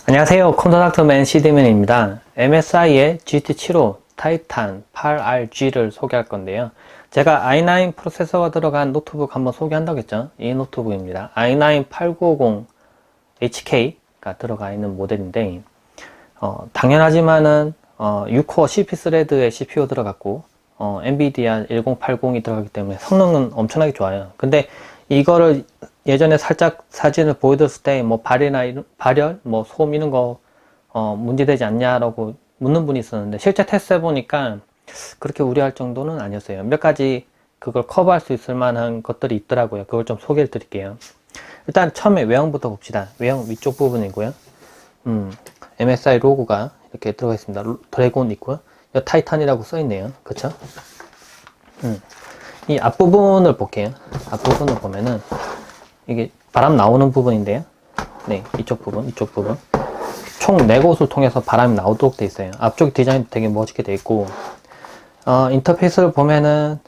안녕하세요. 콘서닥터맨 CD맨입니다. MSI의 GT75 타이탄 8RG를 소개할 건데요. 제가 i9 프로세서가 들어간 노트북 한번 소개한다고 했죠. 이 노트북입니다. i9 8950HK가 들어가 있는 모델인데 당연하지만은 6코어 CP 스레드의 CPU 들어갔고 엔비디아 1080이 들어가기 때문에 성능은 엄청나게 좋아요. 근데 이거를 예전에 살짝 사진을 보여드렸을 때 뭐 발열, 뭐 소음 이런 거 문제되지 않냐라고 묻는 분이 있었는데 실제 테스트 해보니까 그렇게 우려할 정도는 아니었어요. 몇 가지 그걸 커버할 수 있을 만한 것들이 있더라고요. 그걸 좀 소개를 드릴게요. 일단 처음에 외형부터 봅시다. 외형 위쪽 부분이고요. MSI 로고가 이렇게 들어가 있습니다. 드래곤 있고요. 여기 타이탄이라고 써 있네요. 그쵸? 이 앞부분을 볼게요. 앞부분을 보면은 이게 바람 나오는 부분인데요. 네, 이쪽 부분. 총 4곳을 통해서 바람이 나오도록 되어 있어요. 앞쪽 디자인 되게 멋있게 되어 있고, 인터페이스를 보면은,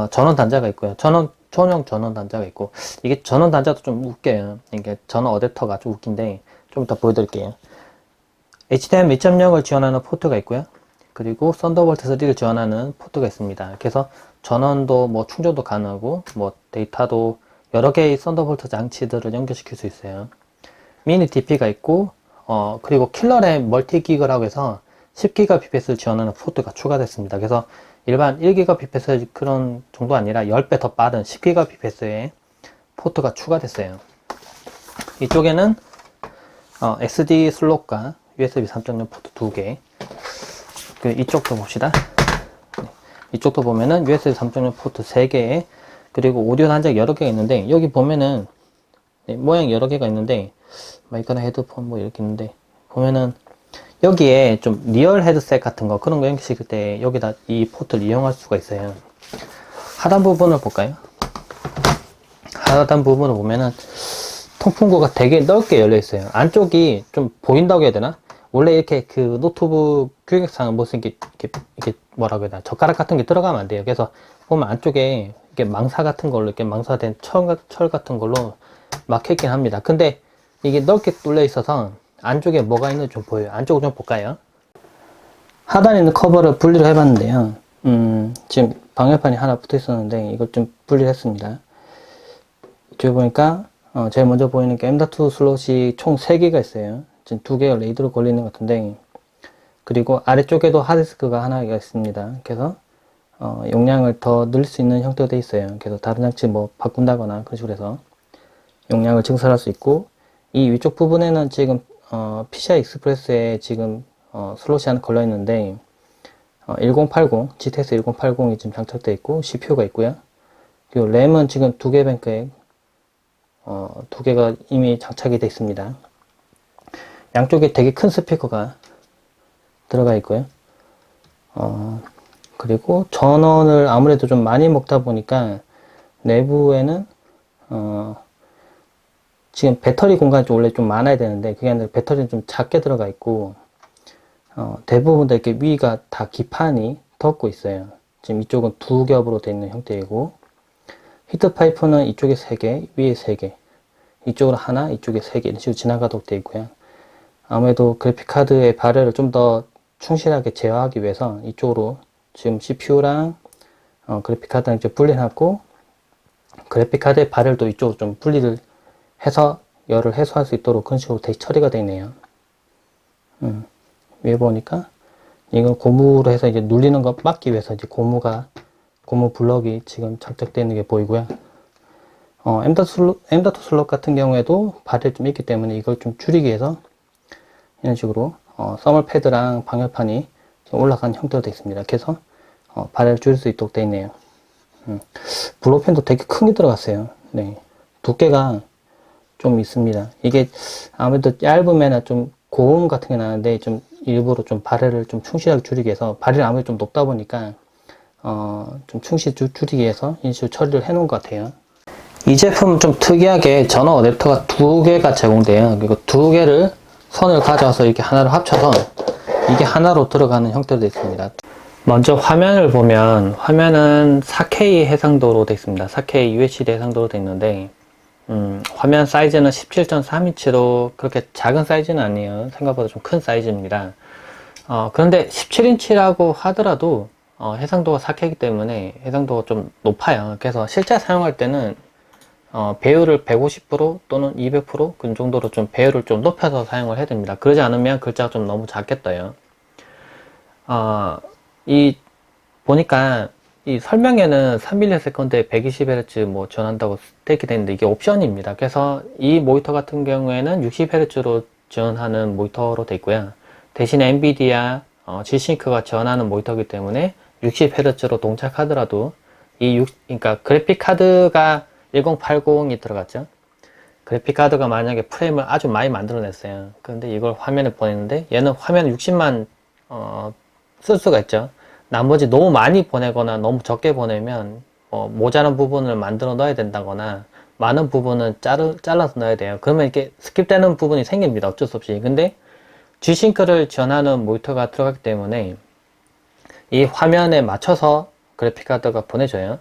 전원 단자가 있고요. 전용 전원 단자가 있고, 이게 전원 단자도 좀 웃겨요. 이게 전원 어댑터가 좀 웃긴데, 좀 이따 보여드릴게요. HDMI 2.0을 지원하는 포트가 있고요. 그리고 썬더볼트 3를 지원하는 포트가 있습니다. 그래서 전원도 뭐 충전도 가능하고, 뭐 데이터도 여러 개의 썬더볼트 장치들을 연결시킬 수 있어요. 미니 DP가 있고, 그리고 킬러램 멀티기그라고 해서 10GBps를 지원하는 포트가 추가됐습니다. 그래서 일반 1GBps 그런 정도 아니라 10배 더 빠른 10GBps의 포트가 추가됐어요. 이쪽에는 SD 슬롯과 USB 3.0 포트 2개. 이쪽도 봅시다. 네. 이쪽도 보면은 USB 3.0 포트 3개, 그리고 오디오 단자가 여러 개가 있는데, 여기 보면은 네, 모양 여러 개가 있는데, 마이크나 헤드폰 뭐 이렇게 있는데, 보면은 여기에 좀 리얼 헤드셋 같은 거 그런 거 연결시킬 때 여기다 이 포트를 이용할 수가 있어요. 하단 부분을 볼까요? 하단 부분을 보면은 통풍구가 되게 넓게 열려 있어요. 안쪽이 좀 보인다고 해야 되나? 원래 이렇게 그 노트북 규격상 무슨 이렇게 뭐라고 해야 되나? 젓가락 같은 게 들어가면 안 돼요. 그래서 보면 안쪽에 이렇게 망사 같은 걸로, 이렇게 망사된 철 같은 걸로 막혀있긴 합니다. 근데 이게 넓게 뚫려 있어서 안쪽에 뭐가 있는지 좀 보여요. 안쪽을 좀 볼까요? 하단에 있는 커버를 분리를 해봤는데요. 지금 방열판이 하나 붙어 있었는데 이걸 좀 분리를 했습니다. 이쪽에 보니까 제일 먼저 보이는 게 M.2 슬롯이 총 3개가 있어요. 지금 2개가 레이드로 걸리는 것 같은데, 그리고 아래쪽에도 하드디스크가 하나가 있습니다. 그래서 용량을 더 늘릴 수 있는 형태로 되어 있어요. 그래서 다른 장치 뭐 바꾼다거나 그런 식으로 해서 용량을 증설할 수 있고, 이 위쪽 부분에는 지금 PCI 익스프레스에 지금 슬롯이 하나 걸려 있는데 1080 GTX 1080이 지금 장착되어 있고 CPU가 있고요. 그리고 램은 지금 2개 뱅크에 2개가 이미 장착이 되어 있습니다. 양쪽에 되게 큰 스피커가 들어가 있고요. 그리고 전원을 아무래도 좀 많이 먹다 보니까 내부에는 지금 배터리 공간이 원래 좀 많아야 되는데 그게 아니라 배터리는 좀 작게 들어가 있고, 대부분 다 이렇게 위가 다 기판이 덮고 있어요. 지금 이쪽은 2겹으로 되어 있는 형태이고, 히트 파이프는 이쪽에 3개, 위에 3개, 이쪽으로 하나, 이쪽에 3개 이런 식으로 지나가도록 되어 있고요. 아무래도 그래픽카드의 발열을 좀 더 충실하게 제어하기 위해서 이쪽으로 지금 CPU랑 그래픽카드랑 이제 분리해놨고, 그래픽카드의 발열도 이쪽으로 좀 분리를 해서 열을 해소할 수 있도록 그런 식으로 처리가 되어 있네요. 위에 보니까 이건 고무로 해서 이제 눌리는 거 막기 위해서 이제 고무 블럭이 지금 장착되어 있는 게 보이고요. M.2 슬롯 같은 경우에도 발열이 좀 있기 때문에 이걸 좀 줄이기 위해서 이런 식으로 서멀 패드랑 방열판이 올라간 형태로 되어 있습니다. 그래서 발열을 줄일 수 있도록 되어 있네요. 블로펜도 되게 큰 게 들어갔어요. 네. 두께가 좀 있습니다. 이게 아무래도 얇으면 좀 고음 같은 게 나는데 좀 일부러 좀 발열을 좀 충실하게 줄이기 위해서, 발열이 아무래도 좀 높다 보니까 좀 줄이기 위해서 이런 식으로 처리를 해 놓은 것 같아요. 이 제품은 좀 특이하게 전원 어댑터가 2개가 제공돼요. 그리고 2개를 선을 가져와서 이렇게 하나로 합쳐서 이게 하나로 들어가는 형태로 되어 있습니다. 먼저 화면을 보면 화면은 4K 해상도로 되어 있습니다. 4K UHD 해상도로 되어 있는데 화면 사이즈는 17.3인치로 그렇게 작은 사이즈는 아니에요. 생각보다 좀 큰 사이즈입니다. 그런데 17인치라고 하더라도 해상도가 4K이기 때문에 해상도가 좀 높아요. 그래서 실제 사용할 때는 배율을 150% 또는 200%그 정도로 좀 배율을 좀 높여서 사용을 해야 됩니다. 그러지 않으면 글자가 좀 너무 작게 떠요. 이 보니까 이 설명에는 3ms/s에 120Hz 뭐 지원한다고 되어 있게 되는데 이게 옵션입니다. 그래서 이 모니터 같은 경우에는 60Hz로 지원하는 모니터로 되어 있고요. 대신 엔비디아 Gsync가 지원하는 모니터이기 때문에 60Hz로 동작하더라도 그러니까 그래픽 카드가 1080이 들어갔죠. 그래픽 카드가 만약에 프레임을 아주 많이 만들어냈어요. 그런데 이걸 화면에 보내는데 얘는 화면 60만 쓸 수가 있죠. 나머지 너무 많이 보내거나 너무 적게 보내면 모자란 부분을 만들어 넣어야 된다거나 많은 부분은 잘라서 넣어야 돼요. 그러면 이렇게 스킵되는 부분이 생깁니다. 어쩔 수 없이. 근데 Gsync를 지원하는 모니터가 들어가기 때문에 이 화면에 맞춰서 그래픽카드가 보내줘요.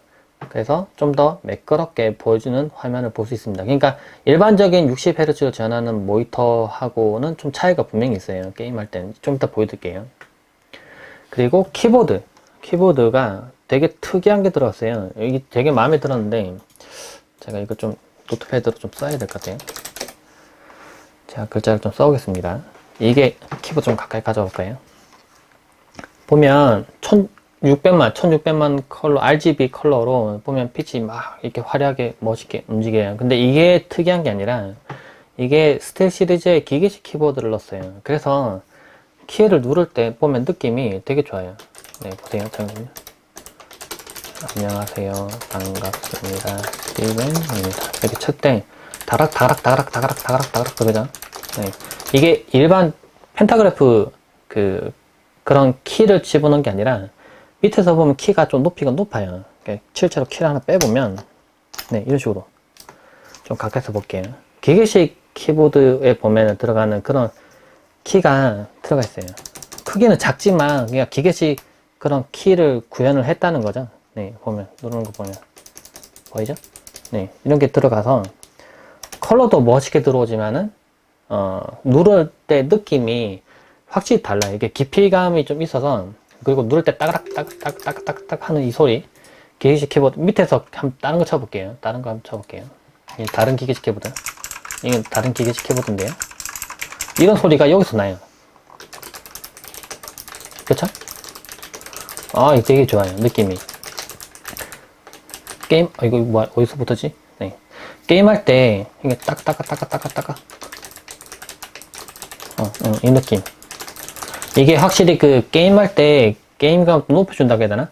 그래서 좀 더 매끄럽게 보여주는 화면을 볼 수 있습니다. 그러니까 일반적인 60Hz로 지원하는 모니터하고는 좀 차이가 분명히 있어요. 게임할 때는. 좀 이따 보여드릴게요. 그리고 키보드가 되게 특이한 게 들어왔어요. 여기 되게 마음에 들었는데 제가 이거 좀 노트패드로 좀 써야 될 것 같아요. 제가 글자를 좀 써보겠습니다. 이게 키보드 좀 가까이 가져올까요? 보면 1600만 컬러 RGB 컬러로 보면 빛이 막 이렇게 화려하게 멋있게 움직여요. 근데 이게 특이한 게 아니라 이게 스틸 시리즈의 기계식 키보드를 넣었어요. 그래서 키를 누를 때 보면 느낌이 되게 좋아요. 네, 보세요. 잠깐만요. 안녕하세요. 반갑습니다. 스티븐입니다. 이렇게 칠 때 다락다락 그러죠. 네. 이게 일반 펜타그래프 그런 키를 집어넣은 게 아니라 밑에서 보면 키가 좀 높이가 높아요. 실제로 키를 하나 빼보면 네, 이런 식으로 좀 가까이서 볼게요. 기계식 키보드에 보면 들어가는 그런 키가 들어가 있어요. 크기는 작지만 그냥 기계식 그런 키를 구현을 했다는 거죠. 네, 보면 누르는 거 보면 보이죠? 네, 이런 게 들어가서 컬러도 멋있게 들어오지만은 누를 때 느낌이 확실히 달라요. 이게 깊이감이 좀 있어서 그리고 누를 때 따각따각따각따각 하는 이 소리 기계식 키보드 밑에서 한번 다른 거 쳐볼게요. 다른 거 한번 쳐볼게요. 다른 기계식 키보드 이건 다른 기계식 키보드인데요. 이런 소리가 여기서 나요. 그쵸? 이거 되게 좋아요. 느낌이. 게임, 이거 뭐, 어디서부터지? 네. 게임할 때, 이게 따까따까따까따까. 이 느낌. 이게 확실히 게임할 때, 게임감 높여준다고 해야 되나?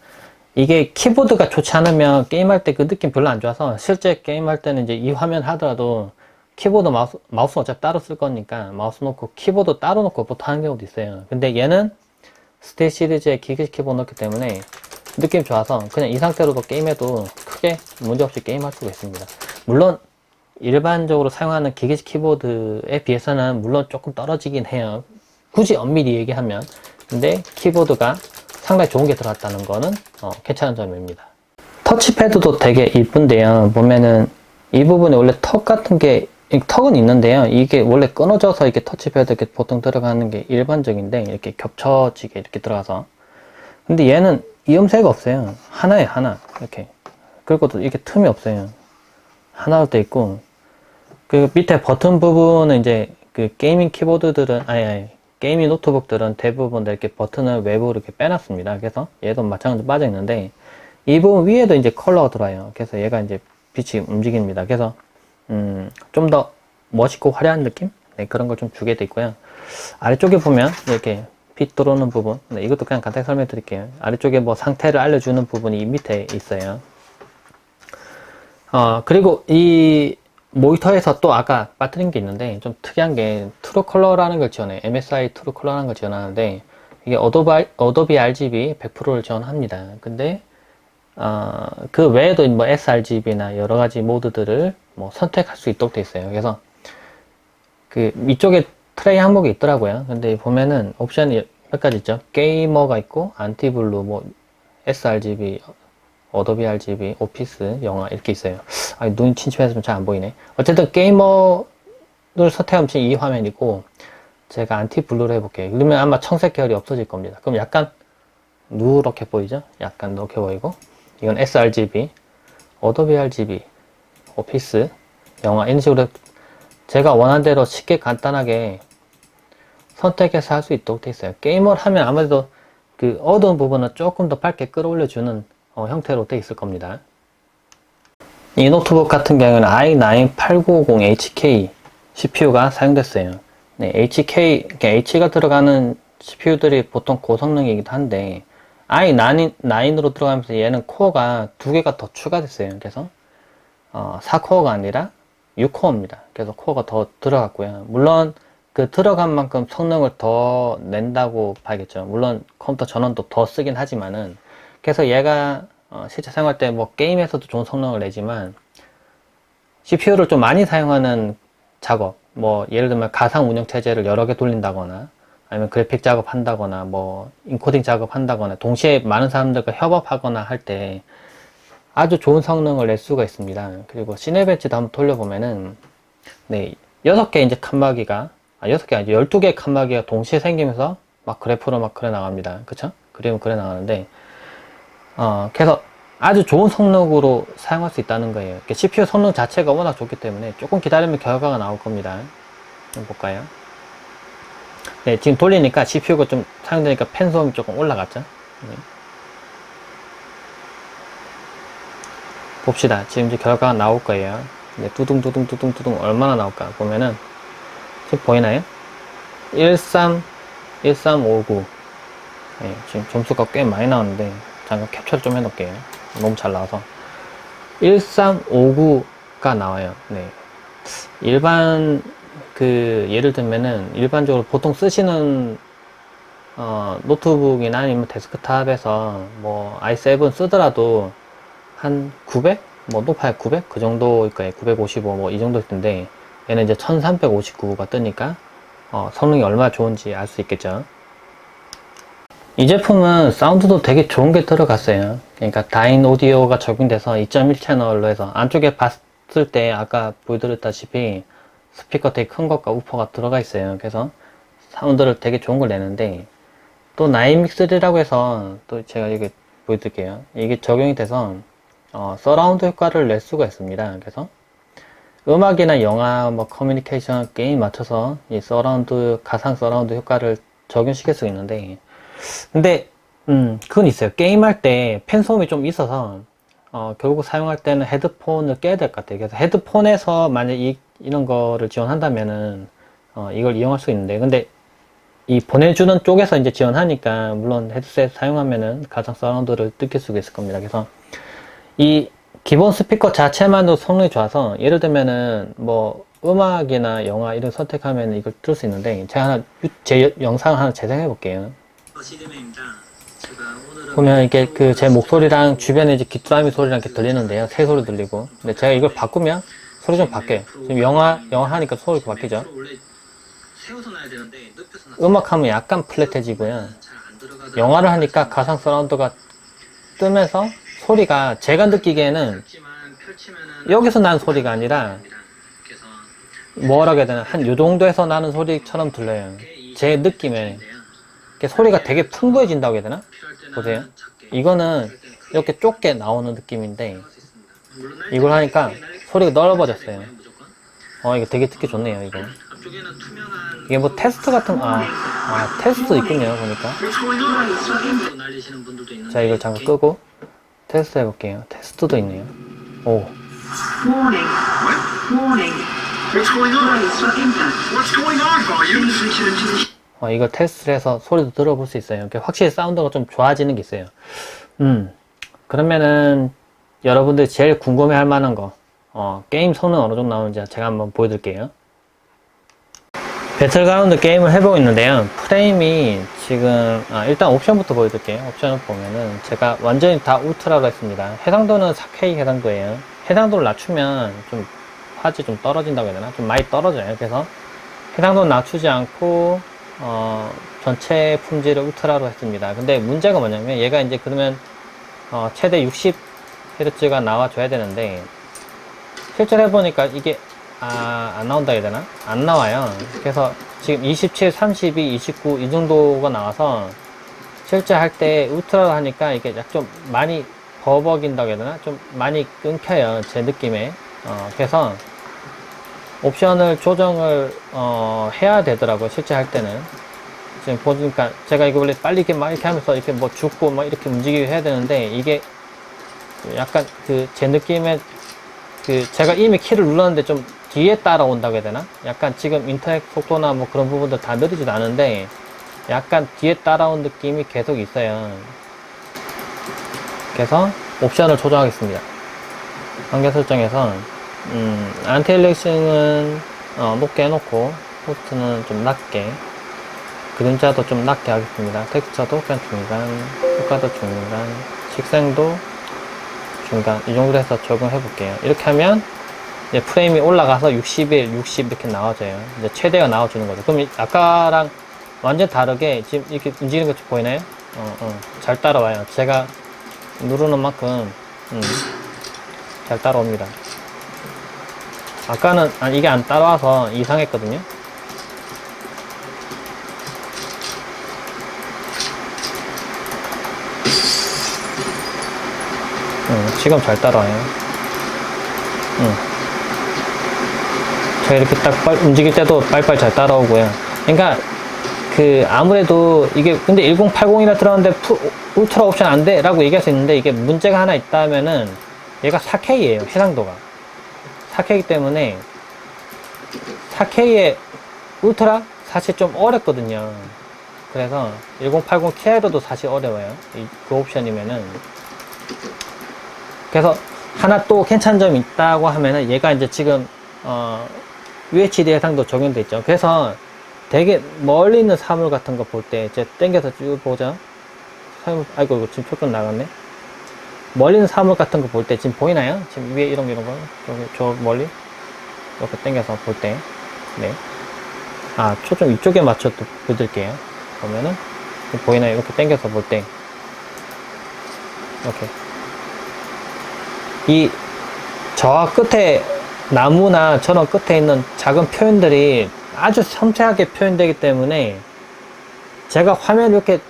이게 키보드가 좋지 않으면 게임할 때 그 느낌 별로 안 좋아서, 실제 게임할 때는 이제 이 화면 하더라도, 키보드 마우스 어차피 따로 쓸 거니까 마우스 놓고 키보드 따로 놓고 보통 하는 경우도 있어요. 근데 얘는 스틸 시리즈의 기계식 키보드 넣기 때문에 느낌 좋아서 그냥 이 상태로도 게임해도 크게 문제없이 게임할 수가 있습니다. 물론 일반적으로 사용하는 기계식 키보드에 비해서는 물론 조금 떨어지긴 해요. 굳이 엄밀히 얘기하면. 근데 키보드가 상당히 좋은 게 들어갔다는 거는 괜찮은 점입니다. 터치패드도 되게 이쁜데요. 보면은 이 부분에 원래 턱 같은 게 턱은 있는데요. 이게 원래 끊어져서 이렇게 터치패드 이렇게 보통 들어가는 게 일반적인데 이렇게 겹쳐지게 이렇게 들어가서 근데 얘는 이음새가 없어요. 하나에 하나 이렇게 그리고 또 이렇게 틈이 없어요. 하나로 돼 있고 그 밑에 버튼 부분은 이제 그 게이밍 키보드들은 아니 게이밍 노트북들은 대부분 이렇게 버튼을 외부로 이렇게 빼놨습니다. 그래서 얘도 마찬가지로 빠져 있는데 이 부분 위에도 이제 컬러가 들어와요. 그래서 얘가 이제 빛이 움직입니다. 그래서 좀 더 멋있고 화려한 느낌? 네, 그런 걸 좀 주게 돼 있고요. 아래쪽에 보면 이렇게 빛 들어오는 부분, 네, 이것도 그냥 간단히 설명해 드릴게요. 아래쪽에 뭐 상태를 알려주는 부분이 이 밑에 있어요. 그리고 이 모니터에서 또 아까 빠뜨린 게 있는데 좀 특이한 게 트루 컬러라는 걸 지원해요. MSI 트루 컬러라는 걸 지원하는데 이게 어도비 RGB 100%를 지원합니다. 근데 그 외에도 뭐 sRGB나 여러 가지 모드들을 뭐 선택할 수 있도록 되어 있어요. 그래서 그 위쪽에 트레이 항목이 있더라고요. 근데 보면은 옵션이 몇 가지 있죠. 게이머가 있고 안티블루, 뭐 sRGB, 어도비 RGB, 오피스, 영화 이렇게 있어요. 아, 눈 침침해서 잘 안 보이네. 어쨌든 게이머를 선택하면 지금 이 화면이고, 제가 안티 블루로 해볼게요. 그러면 아마 청색 계열이 없어질 겁니다. 그럼 약간 누렇게 보이죠? 약간 누렇게 보이고, 이건 sRGB, 어도비 RGB, 오피스, 영화 이런 식으로 제가 원하는 대로 쉽게 간단하게 선택해서 할 수 있도록 되어 있어요. 게임을 하면 아무래도 그 어두운 부분은 조금 더 밝게 끌어올려주는 형태로 되어 있을 겁니다. 이 노트북 같은 경우는 i9-8950HK CPU가 사용됐어요. 네, HK, H가 들어가는 CPU들이 보통 고성능이기도 한데 i9으로 들어가면서 얘는 코어가 2개가 더 추가됐어요. 그래서 4코어가 아니라 6코어입니다. 그래서 코어가 더 들어갔고요. 물론 그 들어간 만큼 성능을 더 낸다고 봐야겠죠. 물론 컴퓨터 전원도 더 쓰긴 하지만은, 그래서 얘가 실제 사용할 때 뭐 게임에서도 좋은 성능을 내지만 CPU를 좀 많이 사용하는 작업, 뭐 예를 들면 가상 운영 체제를 여러 개 돌린다거나 아니면 그래픽 작업한다거나 뭐 인코딩 작업한다거나 동시에 많은 사람들과 협업하거나 할 때 아주 좋은 성능을 낼 수가 있습니다. 그리고 시네벤치도 한번 돌려보면은, 네, 6개 이제 칸막이가, 6개 아니죠. 12개의 칸막이가 동시에 생기면서 막 그래프로 막 그려 나갑니다. 그쵸? 그림은 그려 나가는데, 그래서 아주 좋은 성능으로 사용할 수 있다는 거예요. CPU 성능 자체가 워낙 좋기 때문에 조금 기다리면 결과가 나올 겁니다. 한번 볼까요? 네, 지금 돌리니까 CPU가 좀 사용되니까 팬 소음이 조금 올라갔죠? 네. 봅시다. 지금 이제 결과가 나올 거예요. 네, 두둥두둥 얼마나 나올까 보면은, 지금 보이나요? 1359. 네, 지금 점수가 꽤 많이 나왔는데 잠깐 캡처를 좀 해놓을게요. 너무 잘 나와서 1359가 나와요. 네. 일반 예를 들면은 일반적으로 보통 쓰시는 노트북이나 아니면 데스크탑에서 뭐 i7 쓰더라도 한 900? 뭐 높아야 900? 그 정도일 거예요. 955 뭐 이 정도일 텐데 얘는 이제 1359가 뜨니까 성능이 얼마나 좋은지 알 수 있겠죠. 이 제품은 사운드도 되게 좋은 게 들어갔어요. 그러니까 다인 오디오가 적용돼서 2.1 채널로 해서 안쪽에 봤을 때 아까 보여드렸다시피 스피커 되게 큰 것과 우퍼가 들어가 있어요. 그래서 사운드를 되게 좋은 걸 내는데, 또 나인믹스3라고 해서 또 제가 이게 보여드릴게요. 이게 적용이 돼서 서라운드 효과를 낼 수가 있습니다. 그래서 음악이나 영화, 뭐 커뮤니케이션, 게임 맞춰서 이 서라운드, 가상 서라운드 효과를 적용시킬 수 있는데, 근데 그건 있어요. 게임할 때 팬 소음이 좀 있어서 결국 사용할 때는 헤드폰을 껴야 될 것 같아요. 그래서 헤드폰에서 만약 이런 거를 지원한다면은 이걸 이용할 수 있는데, 근데 이 보내주는 쪽에서 이제 지원하니까 물론 헤드셋 사용하면은 가상 사운드를 느낄 수가 있을 겁니다. 그래서 이 기본 스피커 자체만으로 성능이 좋아서 예를 들면은 뭐 음악이나 영화 이런 선택하면 이걸 들을 수 있는데, 제가 제 영상 하나 재생해 볼게요. 보면 이게 제 목소리랑 주변에 이제 귀뚜라미 소리랑 이렇게 들리는데요. 새 소리 들리고. 근데 제가 이걸 바꾸면 소리 좀 바뀌어요. 지금 영화 하니까 소리가 바뀌죠. 음악 하면 약간 플랫해지고요. 영화를 하니까 가상 사운드가 뜨면서 소리가 제가 느끼기에는 여기서 나는 소리가 아니라 뭐라고 해야 되나, 한 요 정도에서 나는 소리처럼 들려요. 제 느낌에. 소리가 되게 풍부해진다고 해야 되나? 보세요. 이거는 이렇게 좁게 나오는 느낌인데 이걸 하니까 소리가 넓어졌어요. 이거 되게 듣기 좋네요, 이거. 이게 뭐 테스트 같은, 테스트 있군요, 보니까. 자, 이걸 잠깐 끄고 테스트 해볼게요. 테스트도 있네요. 오. 이걸 테스트를 해서 소리도 들어볼 수 있어요. 확실히 사운드가 좀 좋아지는 게 있어요. 그러면은 여러분들이 제일 궁금해 할 만한 거, 게임 성능 어느 정도 나오는지 제가 한번 보여드릴게요. 배틀그라운드 게임을 해보고 있는데요. 프레임이 지금, 일단 옵션부터 보여드릴게요. 옵션을 보면은 제가 완전히 다 울트라로 했습니다. 해상도는 4K 해상도예요. 해상도를 낮추면 좀 화질이 좀 떨어진다고 해야 되나? 좀 많이 떨어져요. 그래서 해상도는 낮추지 않고 전체 품질을 울트라로 했습니다. 근데 문제가 뭐냐면 얘가 이제 그러면 최대 60 Hz가 나와줘야 되는데, 실제로 해보니까 이게, 안 나온다 해야 되나? 안 나와요. 그래서 지금 27, 32, 29 이 정도가 나와서, 실제 할 때 울트라로 하니까 이게 약 좀 많이 버벅인다고 해야 되나? 좀 많이 끊겨요. 제 느낌에. 그래서 옵션을 조정을, 해야 되더라고요. 실제 할 때는. 지금 보니까 제가 이거 원래 빨리 이렇게 막 이렇게 하면서 이렇게 뭐 죽고 막 이렇게 움직이게 해야 되는데 이게 약간 그 제 느낌에 그 제가 이미 키를 눌렀는데 좀 뒤에 따라온다고 해야 되나? 약간 지금 인터넷 속도나 뭐 그런 부분들 다 느리지도 않은데 약간 뒤에 따라온 느낌이 계속 있어요. 그래서 옵션을 조정하겠습니다. 관계 설정에서 안티엘렉싱은 높게 해놓고 호스트는 좀 낮게, 그림자도 좀 낮게 하겠습니다. 텍스처도 그냥 중간, 효과도 중간, 식생도 중간, 이 정도 해서 적용해 볼게요. 이렇게 하면 이제 프레임이 올라가서 61, 60 이렇게 나와줘요. 이제 최대가 나와주는 거죠. 그럼 아까랑 완전 다르게 지금 이렇게 움직이는 거 보이나요? 잘 따라와요. 제가 누르는 만큼 잘 따라옵니다. 아까는 이게 안 따라와서 이상했거든요. 지금 잘 따라와요. 제가 이렇게 딱 움직일 때도 빨리빨리 잘 따라오고요. 그러니까 아무래도 이게 근데 1080이라 들었는데 울트라 옵션 안 돼? 라고 얘기할 수 있는데 이게 문제가 하나 있다면은 얘가 4K예요. 해상도가 4K이기 때문에 4K의 울트라 사실 좀 어렵거든요. 그래서 1080 Ti로도 사실 어려워요. 그 옵션이면은. 그래서 하나 또 괜찮은 점이 있다고 하면은 얘가 이제 지금 UHD 해상도 적용돼 있죠. 그래서 되게 멀리 있는 사물 같은 거 볼 때 이제 땡겨서 쭉 보죠. 아이고 이거 지금 표정 나갔네. 멀리 있는 사물 같은 거 볼 때 지금 보이나요? 지금 위에 이런 거 저 멀리 이렇게 땡겨서 볼 때, 네. 초점 이쪽에 맞춰 또 보여드릴게요. 보면은 보이나요? 이렇게 땡겨서 볼 때 이렇게 이 저 끝에 나무나 저런 끝에 있는 작은 표현들이 아주 섬세하게 표현되기 때문에 제가 화면 이렇게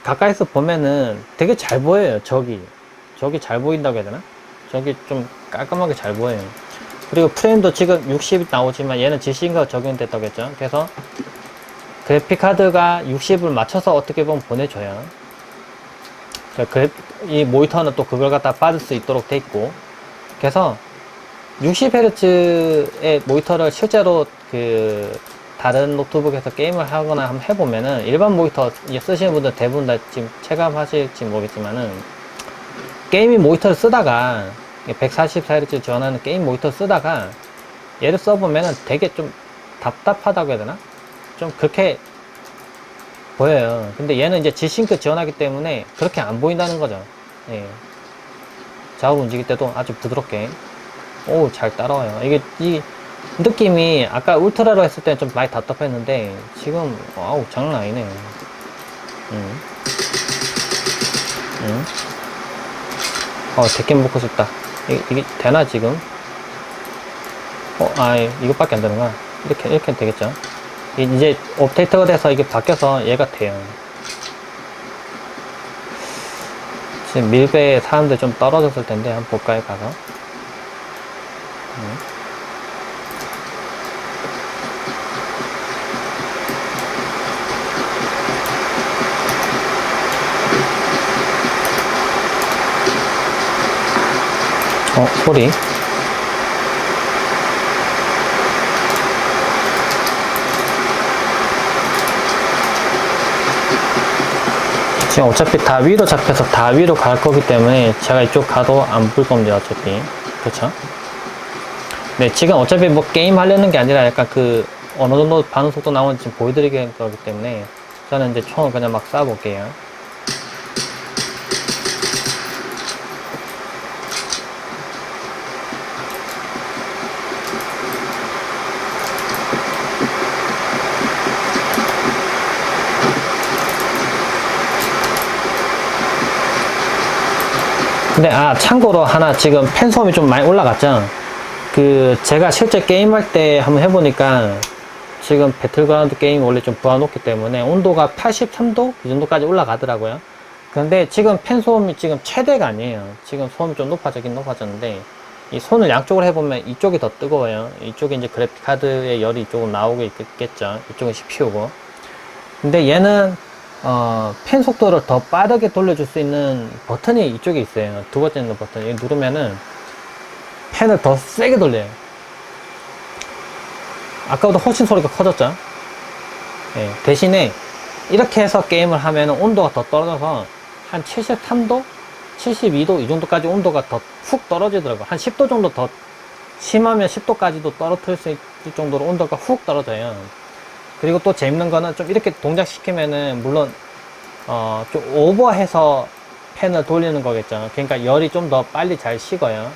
가까이서 보면은 되게 잘 보여요. 저기 잘 보인다고 해야 되나? 저기 좀 깔끔하게 잘 보여요. 그리고 프레임도 지금 60이 나오지만 얘는 G신가 적용됐다고 했죠. 그래서 그래픽카드가 60을 맞춰서 어떻게 보면 보내줘요. 이 모니터는 또 그걸 갖다 받을 수 있도록 돼 있고, 그래서 60Hz의 모니터를 실제로 다른 노트북에서 게임을 하거나 한번 해보면은 일반 모니터 쓰시는 분들 대부분 다 지금 체감하실지 모르겠지만은 게이밍 모니터를 쓰다가 144Hz 지원하는 게임 모니터 쓰다가 얘를 써보면은 되게 좀 답답하다고 해야 되나? 좀 그렇게 보여요. 근데 얘는 이제 G싱크 지원하기 때문에 그렇게 안 보인다는 거죠. 예. 좌우로 움직일 때도 아주 부드럽게 잘 따라와요. 이게 이 느낌이 아까 울트라로 했을 때는 좀 많이 답답했는데 지금 장난 아니네요. 데캠 먹고 싶다. 이게 되나 지금? 이것밖에 안 되는구나. 이렇게 되겠죠. 이제 업데이트가 돼서 이게 바뀌어서 얘가 돼요. 지금 밀배에 사람들 좀 떨어졌을 텐데 한번 볼까요? 가서. 소리. 지금 어차피 다 위로 잡혀서 다 위로 갈 거기 때문에 제가 이쪽 가도 안 볼 겁니다. 어차피. 그렇죠? 네, 지금 어차피 뭐 게임 하려는 게 아니라 약간 어느 정도 반응 속도 나오는지 지금 보여드리기 거기 때문에 저는 이제 총을 그냥 막 쏴볼게요. 근데 참고로 하나 지금 팬 소음이 좀 많이 올라갔죠. 제가 실제 게임할 때 한번 해보니까 지금 배틀그라운드 게임이 원래 좀 부어놓기 때문에 온도가 83도 이 정도까지 올라가더라고요. 근데 지금 팬 소음이 지금 최대가 아니에요. 지금 소음이 좀 높아지긴 높아졌는데 이 손을 양쪽으로 해보면 이쪽이 더 뜨거워요. 이쪽에 이제 그래픽 카드의 열이 조금 나오고 있겠죠. 이쪽은 CPU고. 근데 얘는 팬 속도를 더 빠르게 돌려줄 수 있는 버튼이 이쪽에 있어요. 두 번째 있는 버튼. 여기 누르면은 팬을 더 세게 돌려요. 아까보다 훨씬 소리가 커졌죠. 예, 대신에 이렇게 해서 게임을 하면 온도가 더 떨어져서 한 73도? 72도 이 정도까지 온도가 더 훅 떨어지더라고요. 한 10도 정도 더 심하면 10도까지도 떨어뜨릴 수 있을 정도로 온도가 훅 떨어져요. 그리고 또 재밌는 거는 좀 이렇게 동작시키면은 물론 좀 오버해서 팬을 돌리는 거겠죠. 그러니까 열이 좀 더 빨리 잘 식어요.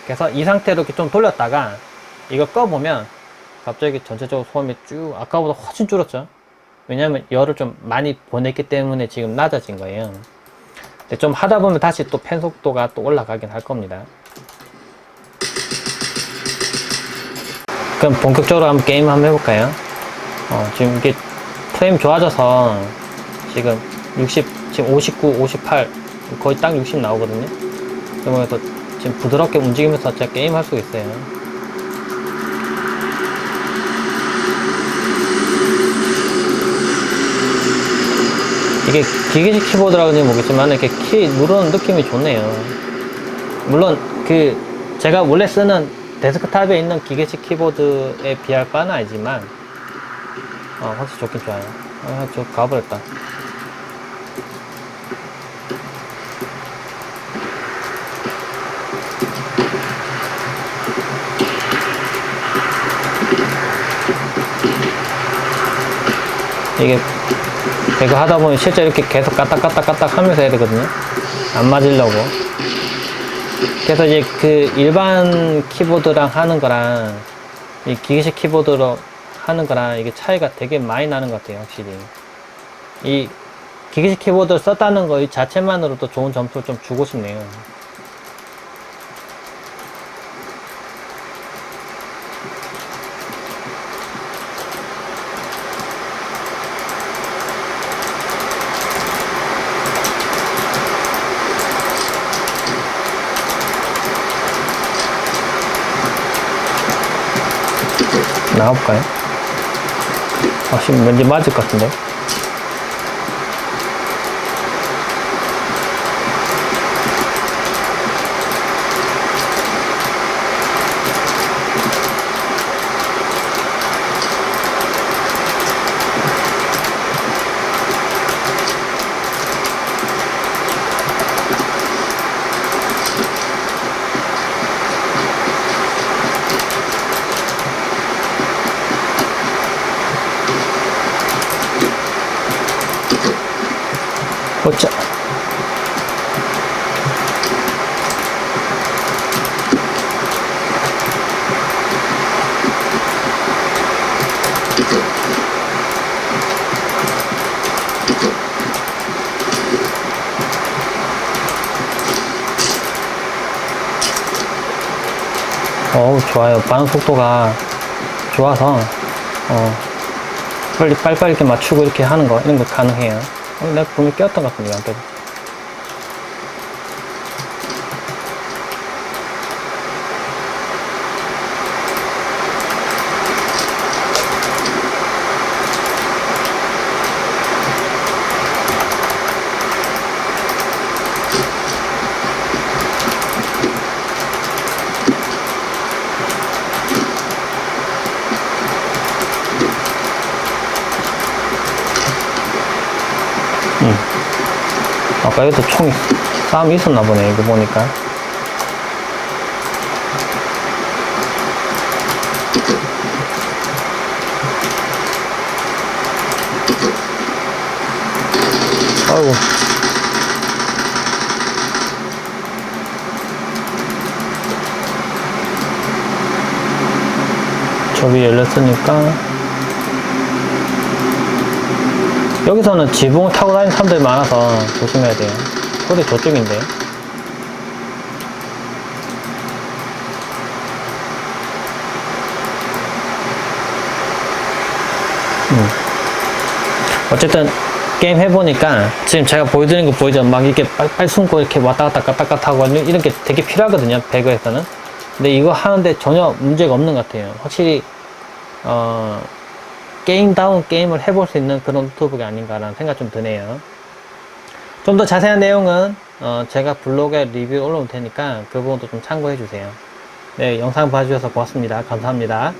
그래서 이 상태로 이렇게 좀 돌렸다가 이거 꺼보면 갑자기 전체적으로 소음이 쭉 아까보다 훨씬 줄었죠. 왜냐면 열을 좀 많이 보냈기 때문에 지금 낮아진 거예요. 근데 좀 하다 보면 다시 또 팬 속도가 또 올라가긴 할 겁니다. 그럼 본격적으로 한번 게임 한번 해볼까요? 지금 이게 프레임 좋아져서 지금 60, 지금 59, 58 거의 딱 60 나오거든요. 그래서 지금 부드럽게 움직이면서 제가 게임 할 수 있어요. 이게 기계식 키보드라고는 모르겠지만 이렇게 키 누르는 느낌이 좋네요. 물론 제가 원래 쓰는 데스크탑에 있는 기계식 키보드에 비할 바는 아니지만 확실히 좋긴 좋아요. 저 가버렸다. 이게 배그 하다 보면 실제 이렇게 계속 까딱까딱까딱 하면서 해야 되거든요. 안 맞으려고. 그래서 이제 일반 키보드랑 하는 거랑 이 기계식 키보드로 하는 거랑 이게 차이가 되게 많이 나는 것 같아요, 확실히. 이 기계식 키보드를 썼다는 거 이 자체만으로도 좋은 점수를 좀 주고 싶네요. 나가볼까요? 지금 왠지 맞을 것 같은데? 어짜. 좋아요. 반응 속도가 좋아서 빨리빨리 이렇게 맞추고 이렇게 하는 거 이런 거 가능해요. 내가 분명히 꼈던 것 같은데, 안 껴도. 아까 여기도 싸움이 있었나 보네, 이거 보니까. 아이고. 저 위에 열렸으니까. 여기서는 지붕을 타고 다니는 사람들이 많아서 조심해야 돼요. 소리 저쪽인데. 어쨌든 게임 해보니까 지금 제가 보여드리는 거 보이죠? 막 이렇게 빨리 숨고 이렇게 왔다 갔다 하고 이런 게 되게 필요하거든요, 배그에서는. 근데 이거 하는데 전혀 문제가 없는 것 같아요. 확실히 게임다운 게임을 해볼 수 있는 그런 노트북이 아닌가라는 생각 좀 드네요. 좀 더 자세한 내용은 제가 블로그에 리뷰 올려놓을 테니까 그 부분도 좀 참고해 주세요. 네, 영상 봐주셔서 고맙습니다. 감사합니다.